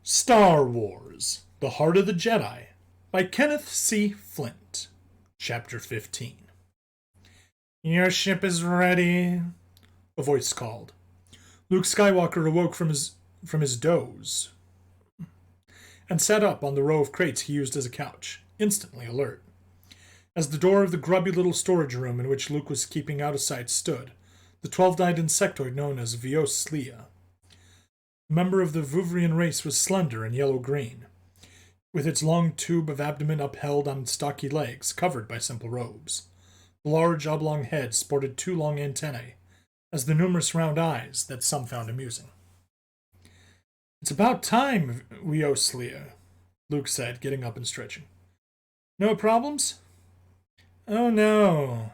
Star Wars: The Heart of the Jedi by Kenneth C. Flint. Chapter 15. Your ship is ready, a voice called. Luke Skywalker awoke from his doze and sat up on the row of crates he used as a couch, instantly alert. As the door of the grubby little storage room in which Luke was keeping out of sight stood, the 12-eyed insectoid known as Vios Lea. A member of the Vuvrian race was slender and yellow-green, with its long tube of abdomen upheld on stocky legs covered by simple robes. The large oblong head sported two long antennae, as the numerous round eyes that some found amusing. "It's about time, Vios Lea," Luke said, getting up and stretching. "No problems?" "Oh, no,"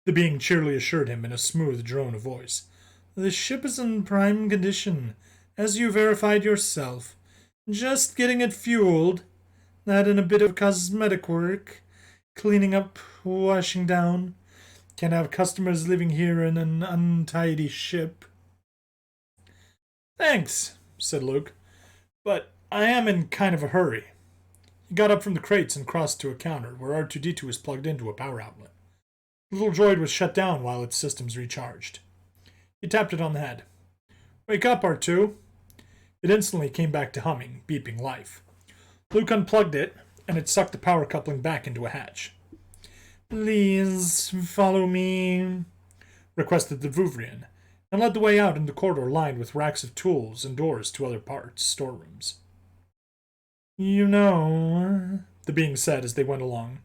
the being cheerily assured him in a smooth drone of voice. "The ship is in prime condition, as you verified yourself. Just getting it fueled, that and a bit of cosmetic work, cleaning up, washing down. Can't have customers living here in an untidy ship." "Thanks," said Luke, "but I am in kind of a hurry." He got up from the crates and crossed to a counter where R2-D2 was plugged into a power outlet. The little droid was shut down while its systems recharged. He tapped it on the head. "Wake up, R2. It instantly came back to humming, beeping life. Luke unplugged it, and it sucked the power coupling back into a hatch. "Please follow me," requested the Vuvrian, and led the way out in the corridor lined with racks of tools and doors to other parts, storerooms. "You know," the being said as they went along,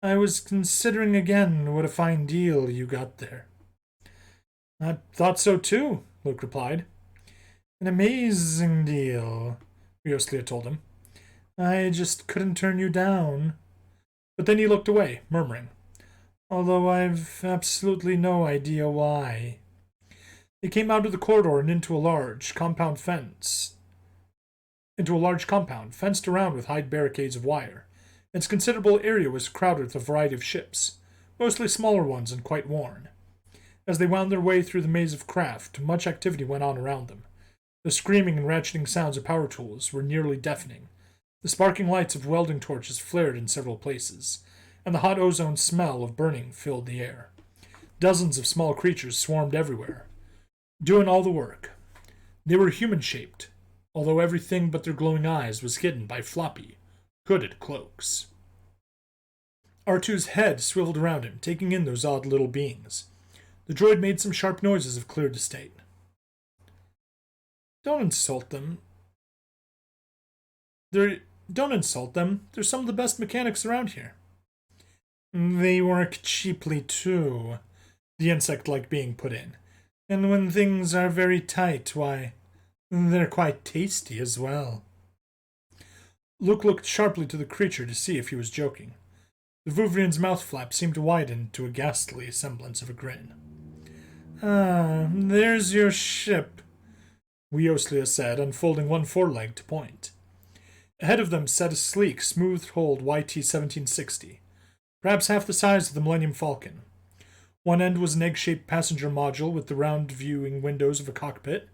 "I was considering again what a fine deal you got there." "I thought so too," Luke replied. "An amazing deal," Rioslia told him. "I just couldn't turn you down." But then he looked away, murmuring, "Although I've absolutely no idea why." They came out of the corridor and into a large compound, fenced around with high barricades of wire. Its considerable area was crowded with a variety of ships, mostly smaller ones and quite worn. As they wound their way through the maze of craft, much activity went on around them. The screaming and ratcheting sounds of power tools were nearly deafening. The sparking lights of welding torches flared in several places, and the hot ozone smell of burning filled the air. Dozens of small creatures swarmed everywhere, doing all the work. They were human-shaped, although everything but their glowing eyes was hidden by floppy, hooded cloaks. R2's head swiveled around him, taking in those odd little beings. The droid made some sharp noises of clear disdain. Don't insult them. They're some of the best mechanics around here." "They work cheaply, too," the insect-like being put in. "And when things are very tight, why, they're quite tasty as well." Luke looked sharply to the creature to see if he was joking. The Vuvrian's mouth flap seemed to widen to a ghastly semblance of a grin. "Ah, there's your ship," Wioslia said, unfolding one foreleg to point. Ahead of them sat a sleek, smooth-hulled YT-1760, perhaps half the size of the Millennium Falcon. One end was an egg-shaped passenger module with the round viewing windows of a cockpit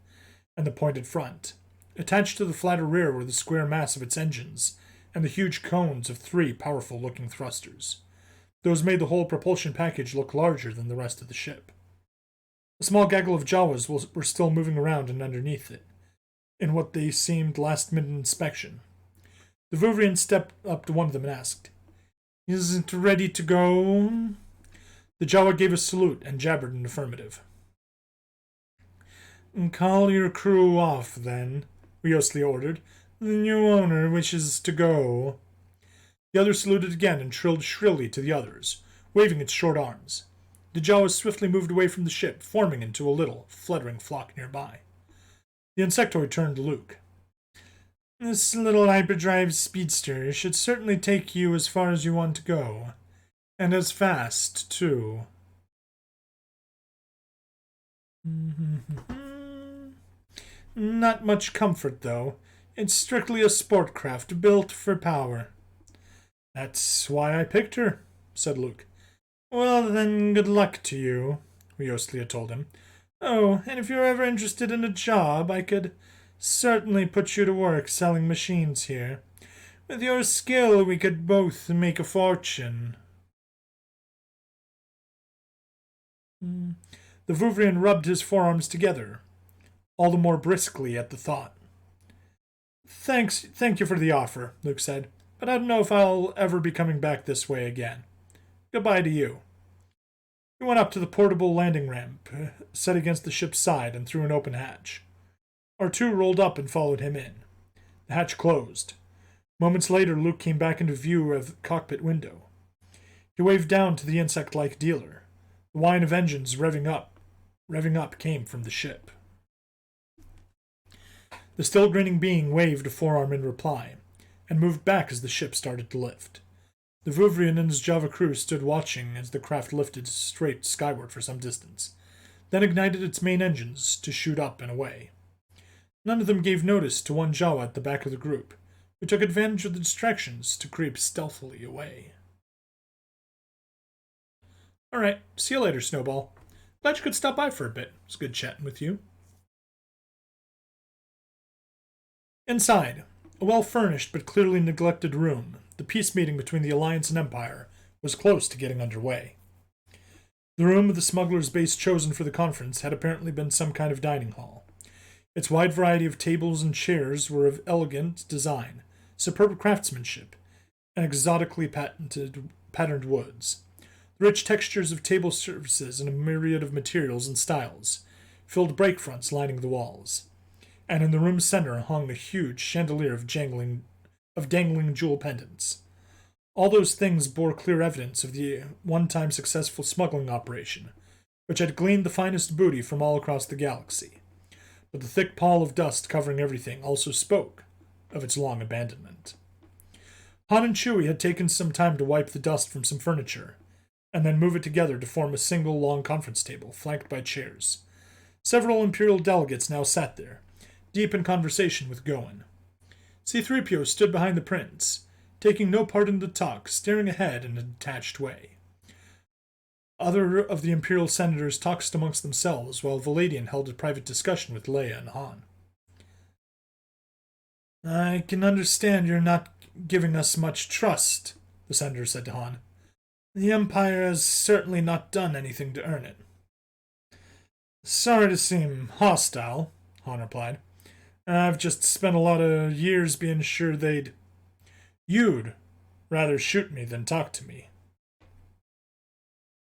and the pointed front. Attached to the flatter rear were the square mass of its engines and the huge cones of three powerful-looking thrusters. Those made the whole propulsion package look larger than the rest of the ship. A small gaggle of Jawas were still moving around and underneath it, in what they seemed last-minute inspection. The Vuvrian stepped up to one of them and asked, "Is it ready to go?" The Jawa gave a salute and jabbered an affirmative. "Call your crew off, then," Riosli ordered. "The new owner wishes to go." The other saluted again and trilled shrilly to the others, waving its short arms. The Jawas swiftly moved away from the ship, forming into a little, fluttering flock nearby. The insectoid turned to Luke. "This little hyperdrive speedster should certainly take you as far as you want to go. And as fast, too." "Not much comfort, though. It's strictly a sport craft built for power." "That's why I picked her," said Luke. "Well, then, good luck to you," Rioslia told him. "Oh, and if you're ever interested in a job, I could certainly put you to work selling machines here. With your skill, we could both make a fortune. The Vouvrian rubbed his forearms together, all the more briskly at the thought. Thank you for the offer, Luke said, but I don't know if I'll ever be coming back this way again. Goodbye to you. He went up to the portable landing ramp, set against the ship's side, and through an open hatch. R2 rolled up and followed him in. The hatch closed. Moments later, Luke came back into view of the cockpit window. He waved down to the insect-like dealer. The whine of engines revving up came from the ship. The still grinning being waved a forearm in reply, and moved back as the ship started to lift. The Vouvrian and his Java crew stood watching as the craft lifted straight skyward for some distance, then ignited its main engines to shoot up and away. None of them gave notice to one Jawa at the back of the group, who took advantage of the distractions to creep stealthily away. Alright, see you later, Snowball. Glad you could stop by for a bit. It was good chatting with you. Inside, a well-furnished but clearly neglected room, the peace meeting between the Alliance and Empire was close to getting underway. The room of the smuggler's base chosen for the conference had apparently been some kind of dining hall. Its wide variety of tables and chairs were of elegant design, superb craftsmanship, and exotically patterned woods. The rich textures of table surfaces and a myriad of materials and styles filled break fronts lining the walls, and in the room's center hung a huge chandelier of dangling jewel pendants. All those things bore clear evidence of the one-time successful smuggling operation, which had gleaned the finest booty from all across the galaxy. But the thick pall of dust covering everything also spoke of its long abandonment. Han and Chewie had taken some time to wipe the dust from some furniture, and then move it together to form a single long conference table, flanked by chairs. Several Imperial delegates now sat there, deep in conversation with Goen. C-3PO stood behind the prince, taking no part in the talk, staring ahead in a detached way. Other of the Imperial senators talked amongst themselves, while Valadian held a private discussion with Leia and Han. I can understand you're not giving us much trust, the senator said to Han. The Empire has certainly not done anything to earn it. Sorry to seem hostile, Han replied. I've just spent a lot of years being sure you'd rather shoot me than talk to me.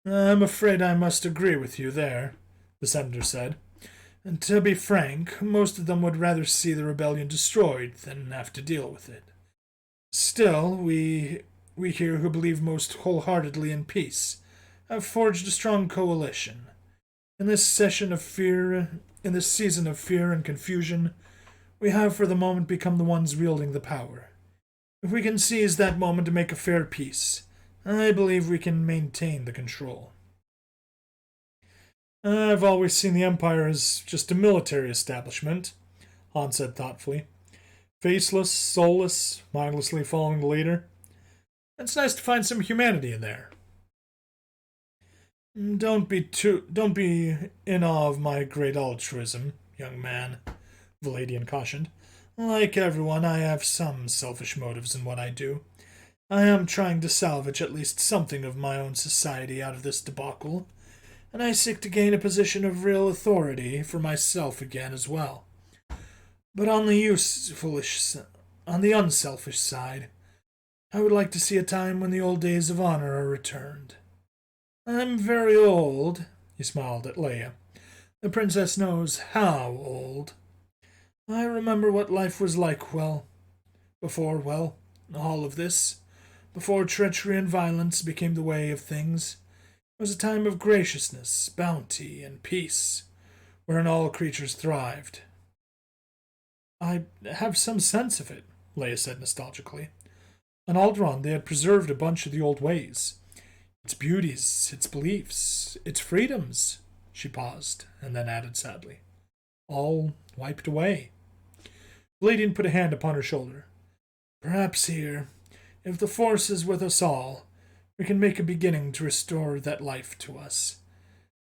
I'm afraid I must agree with you there, the senator said. And to be frank, most of them would rather see the rebellion destroyed than have to deal with it. Still, we here who believe most wholeheartedly in peace have forged a strong coalition. In this season of fear and confusion, we have for the moment become the ones wielding the power. If we can seize that moment to make a fair peace, I believe we can maintain the control. I've always seen the Empire as just a military establishment, Han said thoughtfully. Faceless, soulless, mindlessly following the leader. It's nice to find some humanity in there. Don't be in awe of my great altruism, young man, Valadian cautioned. Like everyone, I have some selfish motives in what I do. I am trying to salvage at least something of my own society out of this debacle, and I seek to gain a position of real authority for myself again as well. But on the unselfish side, I would like to see a time when the old days of honor are returned. I'm very old, he smiled at Leia. The princess knows how old. I remember what life was like, before all of this. Before treachery and violence became the way of things. It was a time of graciousness, bounty, and peace, wherein all creatures thrived. I have some sense of it, Leia said nostalgically. On Alderaan they had preserved a bunch of the old ways. Its beauties, its beliefs, its freedoms, she paused, and then added sadly. All wiped away. Valadian put a hand upon her shoulder. Perhaps here, if the Force is with us all, we can make a beginning to restore that life to us.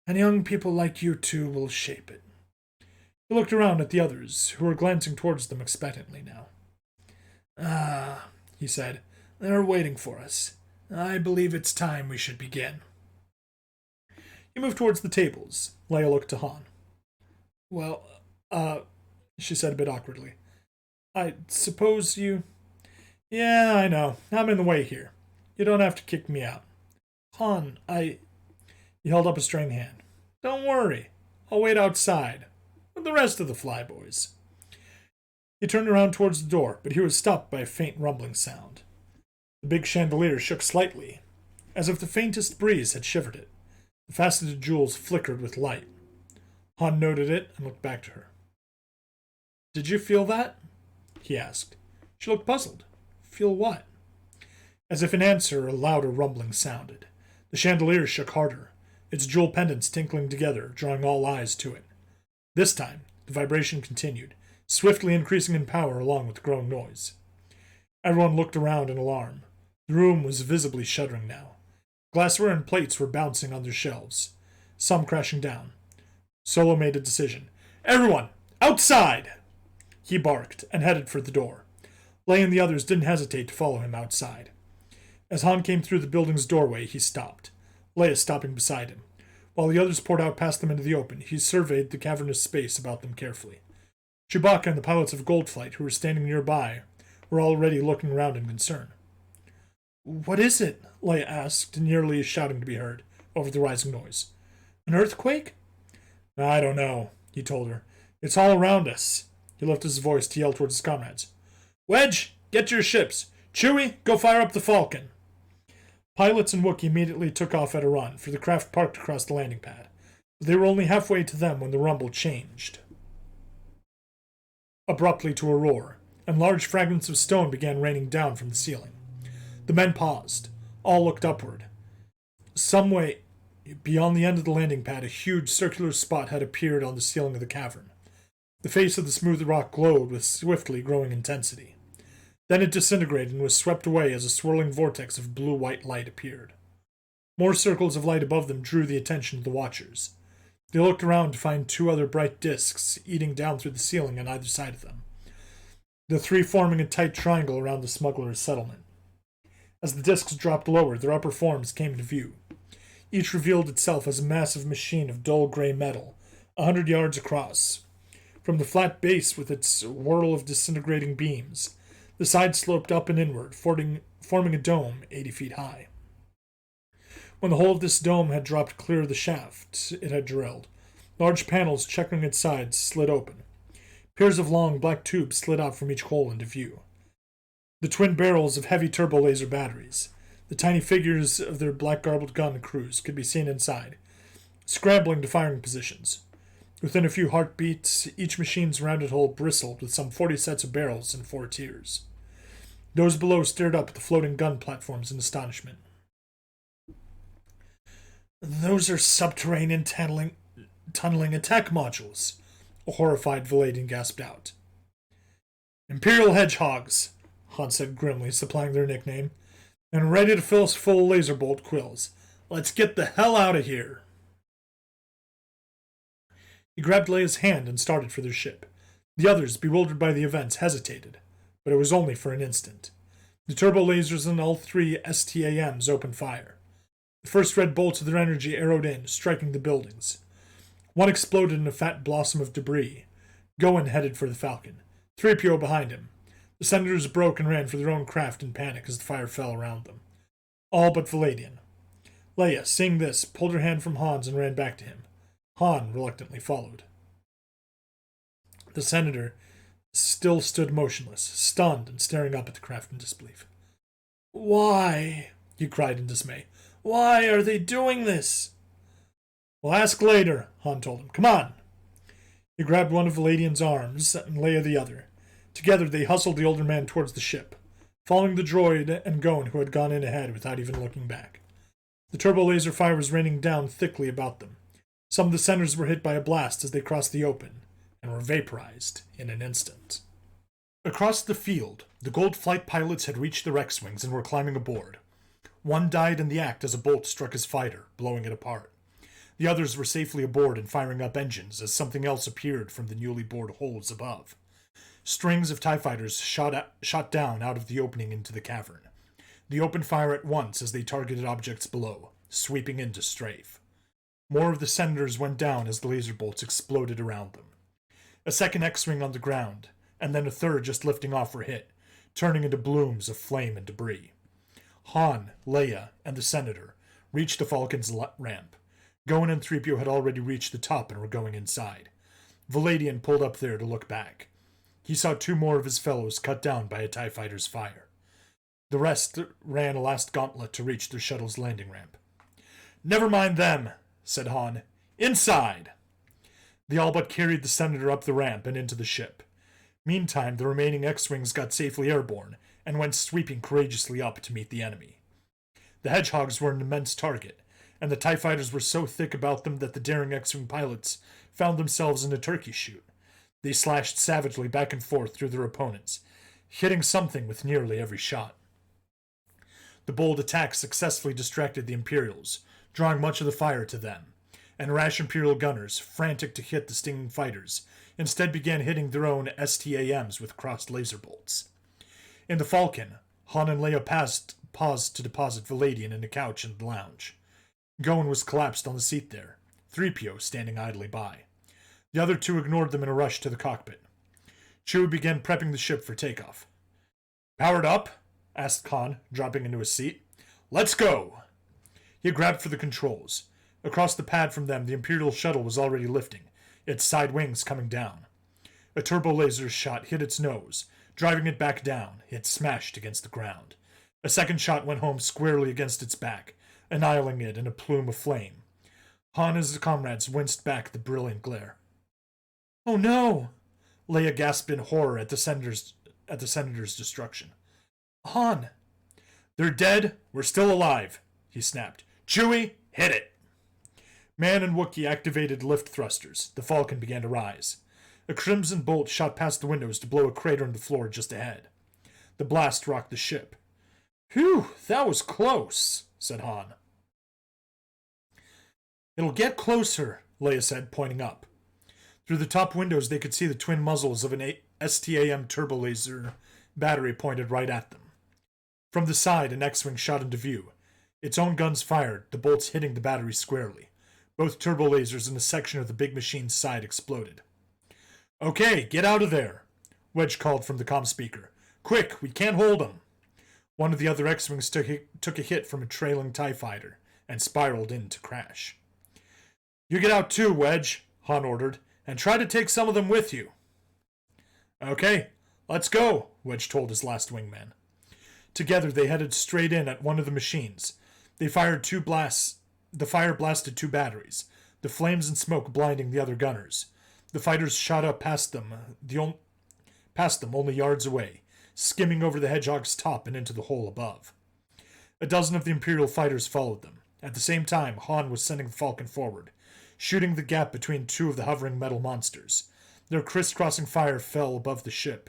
And young people like you two will shape it. He looked around at the others, who were glancing towards them expectantly now. "Ah," he said, "they're waiting for us. I believe it's time we should begin." He moved towards the tables. Leia looked to Han. "Well, she said a bit awkwardly. "I suppose you—" "Yeah, I know. I'm in the way here. You don't have to kick me out." "Han, He held up a strained hand. "Don't worry. I'll wait outside with the rest of the flyboys." He turned around towards the door, but he was stopped by a faint rumbling sound. The big chandelier shook slightly, as if the faintest breeze had shivered it. The faceted jewels flickered with light. Han noted it and looked back to her. "Did you feel that?" he asked. She looked puzzled. "Feel what?" As if in answer, a louder rumbling sounded. The chandelier shook harder, its jewel pendants tinkling together, drawing all eyes to it. This time, the vibration continued, swiftly increasing in power along with the growing noise. Everyone looked around in alarm. The room was visibly shuddering now. Glassware and plates were bouncing on their shelves, some crashing down. Solo made a decision. "Everyone, outside!" He barked and headed for the door. Leia and the others didn't hesitate to follow him outside. As Han came through the building's doorway, he stopped, Leia stopping beside him. While the others poured out past them into the open, he surveyed the cavernous space about them carefully. Chewbacca and the pilots of Goldflight, who were standing nearby, were already looking around in concern. "What is it?" Leia asked, nearly shouting to be heard over the rising noise. "An earthquake?" "I don't know," he told her. "It's all around us." He lifted his voice to yell towards his comrades. "Wedge, get to your ships. Chewie, go fire up the Falcon." Pilots and Wookiee immediately took off at a run, for the craft parked across the landing pad. But they were only halfway to them when the rumble changed abruptly to a roar, and large fragments of stone began raining down from the ceiling. The men paused. All looked upward. Some way beyond the end of the landing pad, a huge circular spot had appeared on the ceiling of the cavern. The face of the smooth rock glowed with swiftly growing intensity. Then it disintegrated and was swept away as a swirling vortex of blue-white light appeared. More circles of light above them drew the attention of the watchers. They looked around to find two other bright discs eating down through the ceiling on either side of them, the three forming a tight triangle around the smugglers' settlement. As the discs dropped lower, their upper forms came into view. Each revealed itself as a massive machine of dull gray metal, 100 yards across. From the flat base with its whirl of disintegrating beams, the sides sloped up and inward, forming a dome 80 feet high. When the whole of this dome had dropped clear of the shaft it had drilled, large panels checkering its sides slid open. Pairs of long black tubes slid out from each hole into view. The twin barrels of heavy turbo laser batteries, the tiny figures of their black-garbled gun crews, could be seen inside, scrambling to firing positions. Within a few heartbeats, each machine's rounded hull bristled with some 40 sets of barrels in 4 tiers. Those below stared up at the floating gun platforms in astonishment. "Those are subterranean tunneling attack modules," a horrified Valadian gasped out. "Imperial hedgehogs," Han said grimly, supplying their nickname, "and ready to fill us full of laser bolt quills. Let's get the hell out of here." He grabbed Leia's hand and started for their ship. The others, bewildered by the events, hesitated, but it was only for an instant. The turbo lasers in all 3 STAMs opened fire. The first red bolts of their energy arrowed in, striking the buildings. One exploded in a fat blossom of debris. Goen headed for the Falcon, 3PO behind him. The senators broke and ran for their own craft in panic as the fire fell around them. All but Valadian. Leia, seeing this, pulled her hand from Han's and ran back to him. Han reluctantly followed. The senator still stood motionless, stunned and staring up at the craft in disbelief. "Why?" he cried in dismay. "Why are they doing this?" "We'll ask later," Han told him. "Come on." He grabbed one of Valadian's arms and Leia the other. Together they hustled the older man towards the ship, following the droid and Goen, who had gone in ahead without even looking back. The turbo laser fire was raining down thickly about them. Some of the senators were hit by a blast as they crossed the open, and were vaporized in an instant. Across the field, the Gold Flight pilots had reached the X-Wings and were climbing aboard. One died in the act as a bolt struck his fighter, blowing it apart. The others were safely aboard and firing up engines as something else appeared from the newly bored holes above. Strings of TIE fighters shot down out of the opening into the cavern. They opened fire at once as they targeted objects below, sweeping in to strafe. More of the Senators went down as the laser bolts exploded around them. A second X-Wing on the ground, and then a third just lifting off were hit, turning into blooms of flame and debris. Han, Leia, and the Senator reached the Falcon's ramp. Gohan and 3PO had already reached the top and were going inside. Valadian pulled up there to look back. He saw two more of his fellows cut down by a TIE fighter's fire. The rest ran a last gauntlet to reach their shuttle's landing ramp. "Never mind them," said Han. "Inside!" They all but carried the Senator up the ramp and into the ship. Meantime, the remaining X-Wings got safely airborne and went sweeping courageously up to meet the enemy. The Hedgehogs were an immense target, and the TIE fighters were so thick about them that the daring X-Wing pilots found themselves in a turkey shoot. They slashed savagely back and forth through their opponents, hitting something with nearly every shot. The bold attack successfully distracted the Imperials, drawing much of the fire to them, and rash Imperial gunners, frantic to hit the stinging fighters, instead began hitting their own STAMs with crossed laser bolts. In the Falcon, Han and Leia paused to deposit Valadian in a couch in the lounge. Gohan was collapsed on the seat there, 3PO standing idly by. The other two ignored them in a rush to the cockpit. Chewie began prepping the ship for takeoff. "Powered up?" asked Han, dropping into his seat. "Let's go!" He grabbed for the controls. Across the pad from them, the Imperial shuttle was already lifting, its side wings coming down. A turbo laser shot hit its nose. Driving it back down, it smashed against the ground. A second shot went home squarely against its back, annihilating it in a plume of flame. Han and his comrades winced back the brilliant glare. "Oh no!" Leia gasped in horror at the Senator's destruction. "Han!" "They're dead. We're still alive," he snapped. "Chewie, hit it!" Man and Wookiee activated lift thrusters. The Falcon began to rise. A crimson bolt shot past the windows to blow a crater in the floor just ahead. The blast rocked the ship. "Phew, that was close," said Han. "It'll get closer," Leia said, pointing up. Through the top windows, they could see the twin muzzles of an STAM turbo laser battery pointed right at them. From the side, an X-Wing shot into view. Its own guns fired, the bolts hitting the battery squarely. Both turbo lasers in a section of the big machine's side exploded. "Okay, get out of there," Wedge called from the comm speaker. "Quick, we can't hold them." One of the other X-Wings took a hit from a trailing TIE fighter and spiraled in to crash. "You get out too, Wedge," Han ordered, "and try to take some of them with you." "Okay, let's go," Wedge told his last wingman. Together, they headed straight in at one of the machines. They fired two blasts. The fire blasted two batteries, the flames and smoke blinding the other gunners. The fighters shot up past them only yards away, skimming over the Hedgehog's top and into the hole above. A dozen of the Imperial fighters followed them. At the same time, Han was sending the Falcon forward, shooting the gap between two of the hovering metal monsters. Their crisscrossing fire fell above the ship.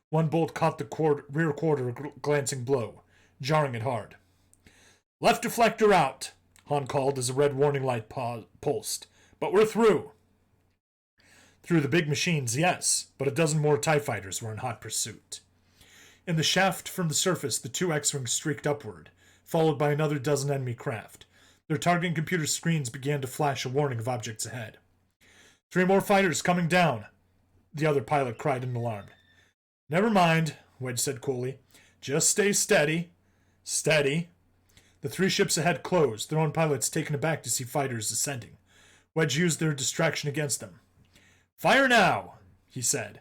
One bolt caught the rear quarter glancing blow, jarring it hard. "Left deflector out," Han called as a red warning light pulsed. "But we're through." Through the big machines, yes, but a dozen more TIE fighters were in hot pursuit. In the shaft from the surface, the two X-Wings streaked upward, followed by another dozen enemy craft. Their targeting computer screens began to flash a warning of objects ahead. "3 more fighters coming down," the other pilot cried in alarm. "Never mind," Wedge said coolly. "Just stay steady." "Steady." The 3 ships ahead closed, their own pilots taken aback to see fighters ascending. Wedge used their distraction against them. "Fire now," he said.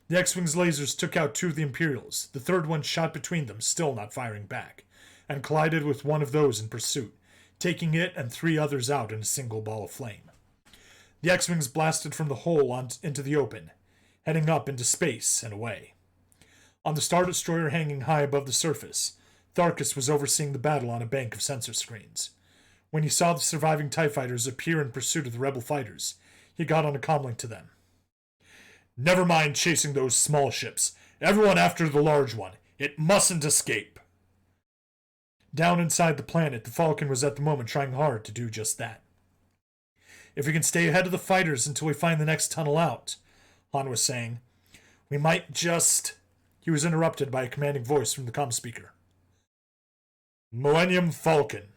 The X-Wing's lasers took out 2 of the Imperials. The third one shot between them, still not firing back, and collided with one of those in pursuit, taking it and 3 others out in a single ball of flame. The X-Wings blasted from the hole into the open, heading up into space and away. On the Star Destroyer hanging high above the surface, Tharkus was overseeing the battle on a bank of sensor screens. When he saw the surviving TIE fighters appear in pursuit of the rebel fighters, he got on a comlink to them. "Never mind chasing those small ships. Everyone after the large one. It mustn't escape." Down inside the planet, the Falcon was at the moment trying hard to do just that. If we can stay ahead of the fighters until we find the next tunnel out, Han was saying, we might just... He was interrupted by a commanding voice from the comm speaker. Millennium Falcon,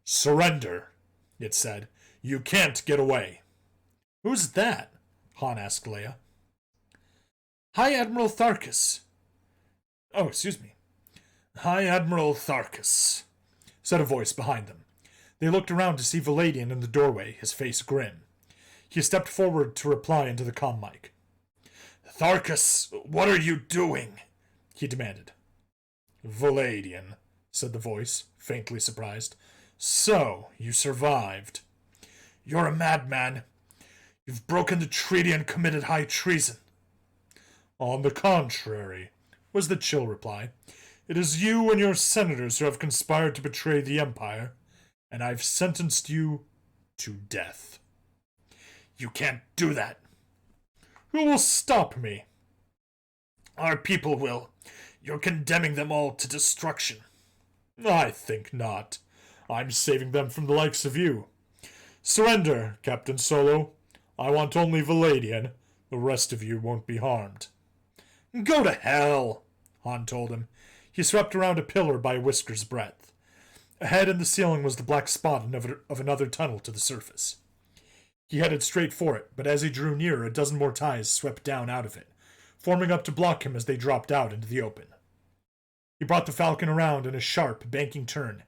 surrender, it said. You can't get away. Who's that? Han asked Leia. Hi, Admiral Tharkus. Oh, excuse me. Hi, Admiral Tharkus, said a voice behind them. They looked around to see Valadian in the doorway, his face grim. He stepped forward to reply into the comm mic. Tharkus, what are you doing? He demanded. Valadian, said the voice, faintly surprised. So, you survived. You're a madman. You've broken the treaty and committed high treason. On the contrary, was the chill reply. It is you and your senators who have conspired to betray the Empire, and I've sentenced you to death. You can't do that. Who will stop me? Our people will. You're condemning them all to destruction. I think not. I'm saving them from the likes of you. Surrender, Captain Solo. I want only Valadian. The rest of you won't be harmed. Go to hell, Han told him. He swept around a pillar by a whisker's breadth. Ahead in the ceiling was the black spot of another tunnel to the surface. He headed straight for it, but as he drew nearer, a dozen more ties swept down out of it, forming up to block him as they dropped out into the open. He brought the Falcon around in a sharp, banking turn,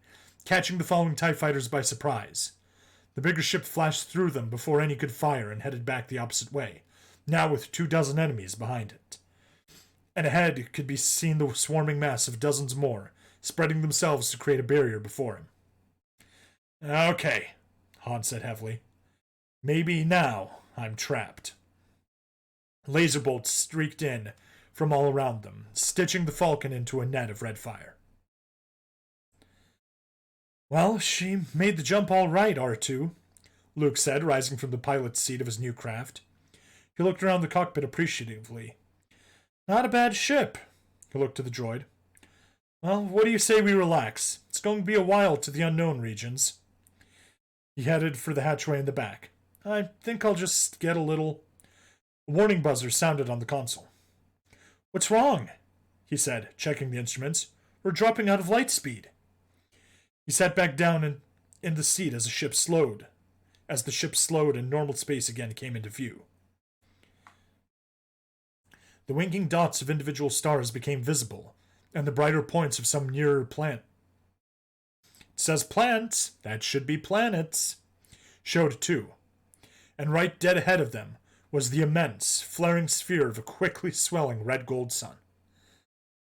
catching the following TIE fighters by surprise. The bigger ship flashed through them before any could fire and headed back the opposite way, now with 24 enemies behind it. And ahead could be seen the swarming mass of dozens more, spreading themselves to create a barrier before him. Okay, Han said heavily. Maybe now I'm trapped. Laser bolts streaked in from all around them, stitching the Falcon into a net of red fire. Well, she made the jump all right, R2, Luke said, rising from the pilot's seat of his new craft. He looked around the cockpit appreciatively. Not a bad ship. He looked to the droid. Well, what do you say we relax? It's going to be a while to the unknown regions. He headed for the hatchway in the back. I think I'll just get a little... A warning buzzer sounded on the console. What's wrong? He said, checking the instruments. We're dropping out of light speed. He sat back down in the seat as the ship slowed and normal space again came into view. The winking dots of individual stars became visible, and the brighter points of some nearer planet. It says plants, that should be planets, showed too. And right dead ahead of them was the immense, flaring sphere of a quickly swelling red-gold sun.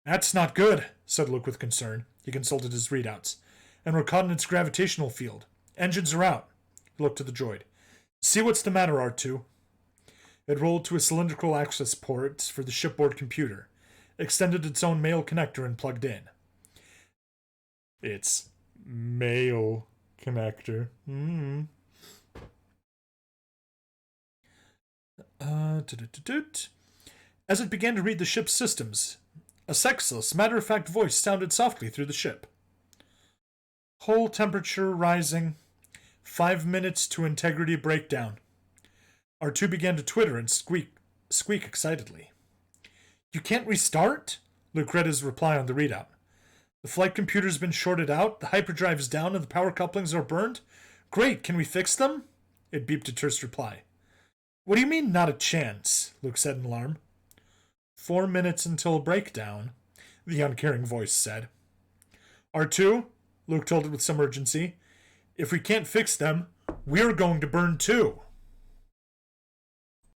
That's not good, said Luke with concern. He consulted his readouts. And we're caught in its gravitational field. Engines are out. He looked to the droid. See what's the matter, R2. It rolled to a cylindrical access port for the shipboard computer, extended its own male connector and plugged in. It's male connector. As it began to read the ship's systems, a sexless, matter-of-fact voice sounded softly through the ship. Hull temperature rising. 5 minutes to integrity breakdown. R2 began to twitter and squeak excitedly. You can't restart? Luke read his reply on the readout. The flight computer's been shorted out, the hyperdrive is down, and the power couplings are burned? Great, can we fix them? It beeped a terse reply. What do you mean, not a chance? Luke said in alarm. 4 minutes until breakdown, the uncaring voice said. R2, Luke told it with some urgency, if we can't fix them, we're going to burn too.